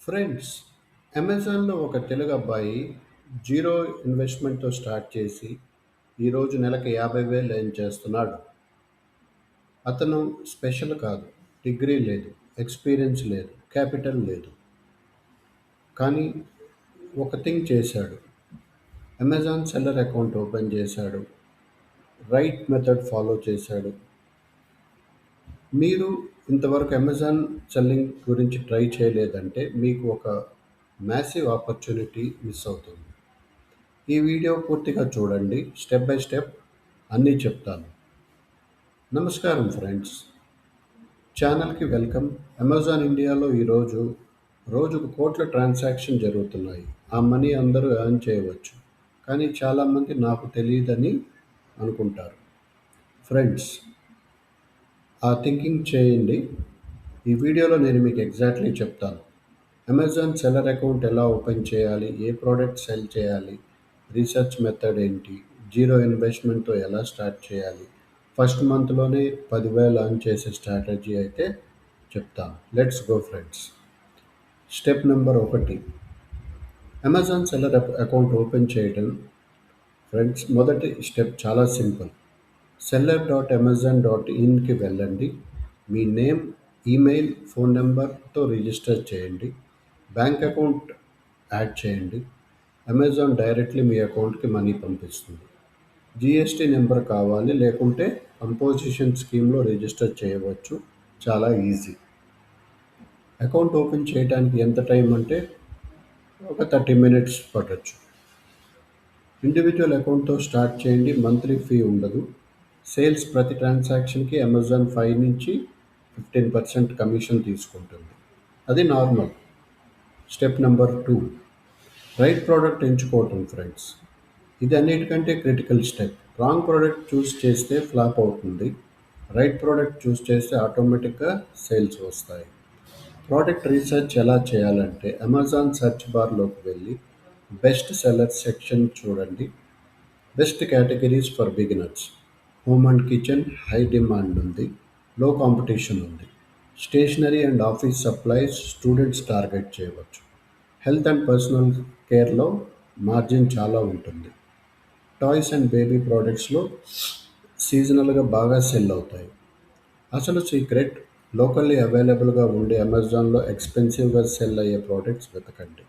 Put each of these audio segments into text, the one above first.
Friends, అమెజాన్లో ఒక తెలుగు అబ్బాయి జీరో ఇన్వెస్ట్మెంట్తో స్టార్ట్ చేసి ఈరోజు నెలకు 50,000 ఎర్న్ చేస్తున్నాడు. అతను స్పెషల్ కాదు, డిగ్రీ లేదు, ఎక్స్పీరియన్స్ లేదు, క్యాపిటల్ లేదు. కానీ ఒక థింగ్ చేశాడు. అమెజాన్ సెల్లర్ అకౌంట్ ఓపెన్ చేశాడు. రైట్ మెథడ్ ఫాలో చేశాడు. మీరు ఇంతవరకు అమెజాన్ సెల్లింగ్ గురించి ట్రై చేయలేదంటే మీకు ఒక మ్యాసివ్ ఆపర్చునిటీ మిస్ అవుతుంది. ఈ వీడియో పూర్తిగా చూడండి. స్టెప్ బై స్టెప్ అన్నీ చెప్తాను. నమస్కారం ఫ్రెండ్స్, ఛానల్కి వెల్కమ్. అమెజాన్ ఇండియాలో ఈరోజు రోజుకు కోట్ల ట్రాన్సాక్షన్ జరుగుతున్నాయి. ఆ మనీ అందరూ ఎర్న్ చేయవచ్చు, కానీ చాలామంది నాకు తెలియదని అనుకుంటారు. ఫ్రెండ్స్, ఆ థింకింగ్ చేయండి. ఈ వీడియోలో నేను మీకు ఎగ్జాక్ట్లీ చెప్తాను. అమెజాన్ సెల్లర్ అకౌంట్ ఎలా ఓపెన్ చేయాలి, ఏ ప్రోడక్ట్ సెల్ చేయాలి, రీసెర్చ్ మెథడ్ ఏంటి, జీరో ఇన్వెస్ట్మెంట్తో ఎలా స్టార్ట్ చేయాలి, ఫస్ట్ మంత్లోనే 10,000 ఎర్న్ చేసే స్ట్రాటజీ అయితే చెప్తాను. Let's go friends. Step number 1, Amazon seller account open చేయడం. ఫ్రెండ్స్, మొదటి స్టెప్ చాలా సింపుల్. seller.amazon.inకి వెళ్ళండి. మీ నేమ్, ఈమెయిల్, ఫోన్ నెంబర్తో రిజిస్టర్ చేయండి. బ్యాంక్ అకౌంట్ యాడ్ చేయండి. అమెజాన్ డైరెక్ట్లీ మీ అకౌంట్కి మనీ పంపిస్తుంది. జిఎస్టీ నెంబర్ కావాలి, లేకుంటే కంపోజిషన్ స్కీమ్లో రిజిస్టర్ చేయవచ్చు. చాలా ఈజీ. అకౌంట్ ఓపెన్ చేయడానికి ఎంత టైం అంటే ఒక 30 మినిట్స్ పట్టచ్చు. ఇండివిజువల్ అకౌంట్తో స్టార్ట్ చేయండి. మంత్లీ ఫీ ఉండదు. సేల్స్ ప్రతి ట్రాన్సాక్షన్కి అమెజాన్ 5 నుంచి 15% కమిషన్ తీసుకుంటుంది. అది normal. Step number 2, right product ఎంచుకోవటం. ఫ్రెండ్స్, ఇది అన్నిటికంటే critical step. Wrong product choose చేస్తే ఫ్లాప్ అవుతుంది. రైట్ ప్రోడక్ట్ చూస్ చేస్తే ఆటోమేటిక్గా సేల్స్ వస్తాయి. ప్రోడక్ట్ రీసెర్చ్ ఎలా చేయాలంటే అమెజాన్ సెర్చ్ బార్లోకి వెళ్ళి బెస్ట్ సెల్లర్స్ సెక్షన్ చూడండి. Best categories for beginners. Home and kitchen high demand ఉంది, లో కాంపిటీషన్ ఉంది. Stationery and office supplies students target చేయవచ్చు. హెల్త్ అండ్ పర్సనల్ కేర్లో మార్జిన్ చాలా ఉంటుంది. టాయ్స్ అండ్ బేబీ ప్రోడక్ట్స్లో సీజనల్గా బాగా సెల్ అవుతాయి. అసలు సీక్రెట్, లోకల్లీ అవైలబుల్గా ఉండే అమెజాన్లో ఎక్స్పెన్సివ్గా సెల్ అయ్యే ప్రోడక్ట్స్ వెతకండి.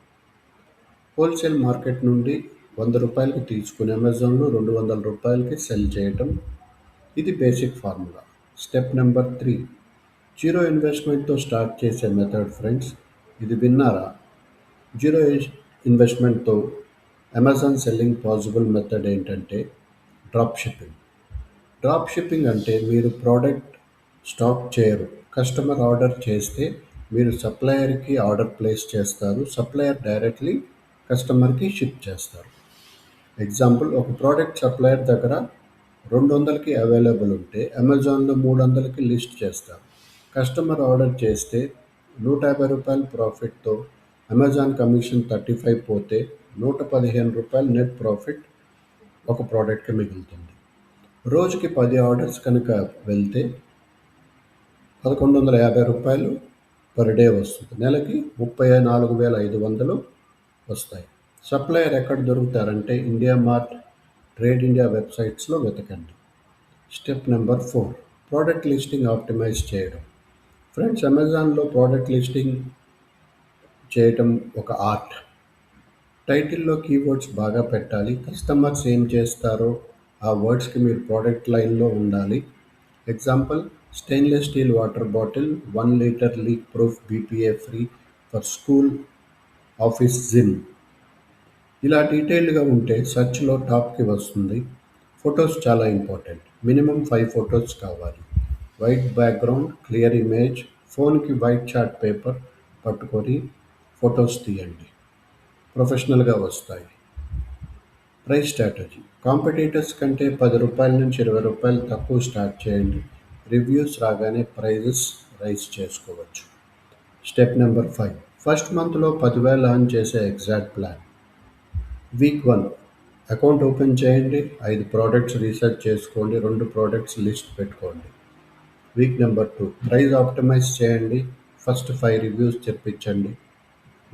హోల్సేల్ మార్కెట్ నుండి ₹100కి తీసుకుని అమెజాన్లో ₹200కి సెల్ చేయటం. ఇది basic formula. Step number 3, zero ఇన్వెస్ట్మెంట్తో స్టార్ట్ చేసే మెథడ్. ఫ్రెండ్స్, ఇది విన్నారా? జీరో ఇన్వెస్ట్మెంట్తో అమెజాన్ సెల్లింగ్ పాసిబుల్ మెథడ్ ఏంటంటే డ్రాప్ షిప్పింగ్. డ్రాప్ షిప్పింగ్ అంటే మీరు ప్రోడక్ట్ స్టాక్ చేయరు. కస్టమర్ ఆర్డర్ చేస్తే మీరు సప్లయర్కి ఆర్డర్ ప్లేస్ చేస్తారు. సప్లయర్ డైరెక్ట్లీ కస్టమర్కి షిప్ చేస్తారు. ఎగ్జాంపుల్, ఒక ప్రోడక్ట్ సప్లయర్ దగ్గర 200కి అవైలబుల్ ఉంటే అమెజాన్లో 300కి లిస్ట్ చేస్తారు. కస్టమర్ ఆర్డర్ చేస్తే ₹150 ప్రాఫిట్తో అమెజాన్ కమిషన్ 35 పోతే ₹115 నెట్ ప్రాఫిట్ ఒక ప్రోడక్ట్కి మిగులుతుంది. రోజుకి 10 ఆర్డర్స్ కనుక వెళ్తే ₹1,150 పర్ డే వస్తుంది. నెలకి 34,500 వస్తాయి. సప్లయర్ ఎక్కడ దొరుకుతారంటే ఇండియా మార్ట్, ట్రేడ్ ఇండియా వెబ్సైట్స్లో వెతకండి. Step number 4, product listing optimise చేయడం. ఫ్రెండ్స్, అమెజాన్లో ప్రోడక్ట్ లిస్టింగ్ చేయటం ఒక ఆర్ట్. టైటిల్లో కీవర్డ్స్ బాగా పెట్టాలి. కస్టమర్స్ ఏం చేస్తారో ఆ వర్డ్స్కి మీరు ప్రోడక్ట్ లైన్లో ఉండాలి. Example, stainless steel water bottle 1 litre leak proof BPA free for school, office, gym. ఇలా డీటెయిల్డ్గా ఉంటే సెర్చ్లో టాప్కి వస్తుంది. ఫొటోస్ చాలా ఇంపార్టెంట్. మినిమం 5 ఫొటోస్ కావాలి. White background, clear image. ఫోన్కి వైట్ చార్ట్ పేపర్ పట్టుకొని ఫొటోస్ తీయండి, ప్రొఫెషనల్గా వస్తాయి. Price strategy. కాంపిటీటర్స్ కంటే ₹10 నుంచి ₹20 తక్కువ స్టార్ట్ చేయండి. రివ్యూస్ రాగానే ప్రైజెస్ రైజ్ చేసుకోవచ్చు. స్టెప్ నెంబర్ 5, ఫస్ట్ మంత్లో 10,000 ఎర్న్ చేసే exact plan. Week 1, account open చేయండి. 5 ప్రోడక్ట్స్ రీసెర్చ్ చేసుకోండి. 2 ప్రోడక్ట్స్ లిస్ట్ పెట్టుకోండి. వీక్ నెంబర్ 2, ప్రైస్ ఆప్టిమైజ్ చేయండి. ఫస్ట్ 5 రివ్యూస్ తెప్పించండి.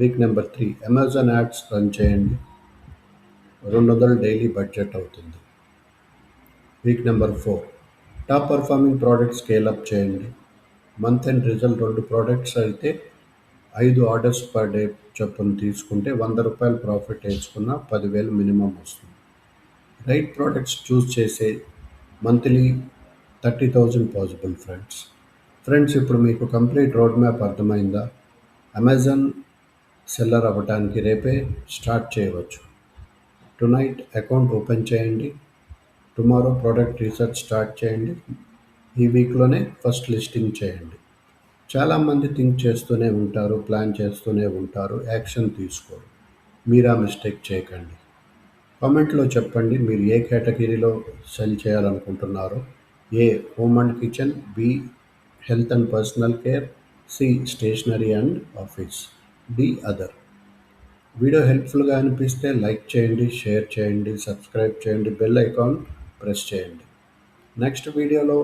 Week number 3 Amazon ads run చేయండి. 200 డైలీ బడ్జెట్ అవుతుంది. Week number 4 top performing product scale up చేయండి. మంత్ ఎండ్ రిజల్ట్ 2 ప్రోడక్ట్స్ అయితే 5 orders per day చొప్పున తీసుకుంటే ₹100 ప్రాఫిట్ వేసుకున్న 10,000 మినిమం వస్తుంది. రైట్ ప్రోడక్ట్స్ చూస్ చేసే మంత్లీ 30,000 పాసిబుల్ ఫ్రెండ్స్. ఫ్రెండ్స్, ఇప్పుడు మీకు కంప్లీట్ రోడ్ మ్యాప్ అర్థమైందా? అమెజాన్ సెల్లర్ అవ్వడానికి రేపే స్టార్ట్ చేయవచ్చు. టునైట్ అకౌంట్ ఓపెన్ చేయండి. టుమారో ప్రోడక్ట్ రీసెర్చ్ స్టార్ట్ చేయండి. ఈ వీక్లోనే ఫస్ట్ లిస్టింగ్ చేయండి. చాలామంది థింక్ చేస్తూనే ఉంటారు, ప్లాన్ చేస్తూనే ఉంటారు, యాక్షన్ తీసుకోరు. మీరు ఆ మిస్టేక్ చేయకండి. కామెంట్లో చెప్పండి మీరు ఏ కేటగిరీలో సెల్ చేయాలనుకుంటున్నారో. A home and kitchen, B health and personal care, C stationery and office, D other. Video హెల్ప్ఫుల్గా అనిపిస్తే లైక్ చేయండి, షేర్ చేయండి, సబ్స్క్రైబ్ చేయండి, బెల్ ఐకాన్ ప్రెస్ చేయండి. నెక్స్ట్ వీడియోలో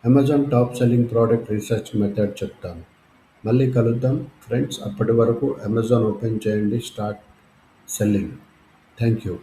Amazon top selling product research method చెప్తాను. మళ్ళీ కలుద్దాం ఫ్రెండ్స్. అప్పటి వరకు అమెజాన్ ఓపెన్ చేయండి, స్టార్ట్ సెల్లింగ్. Thank you.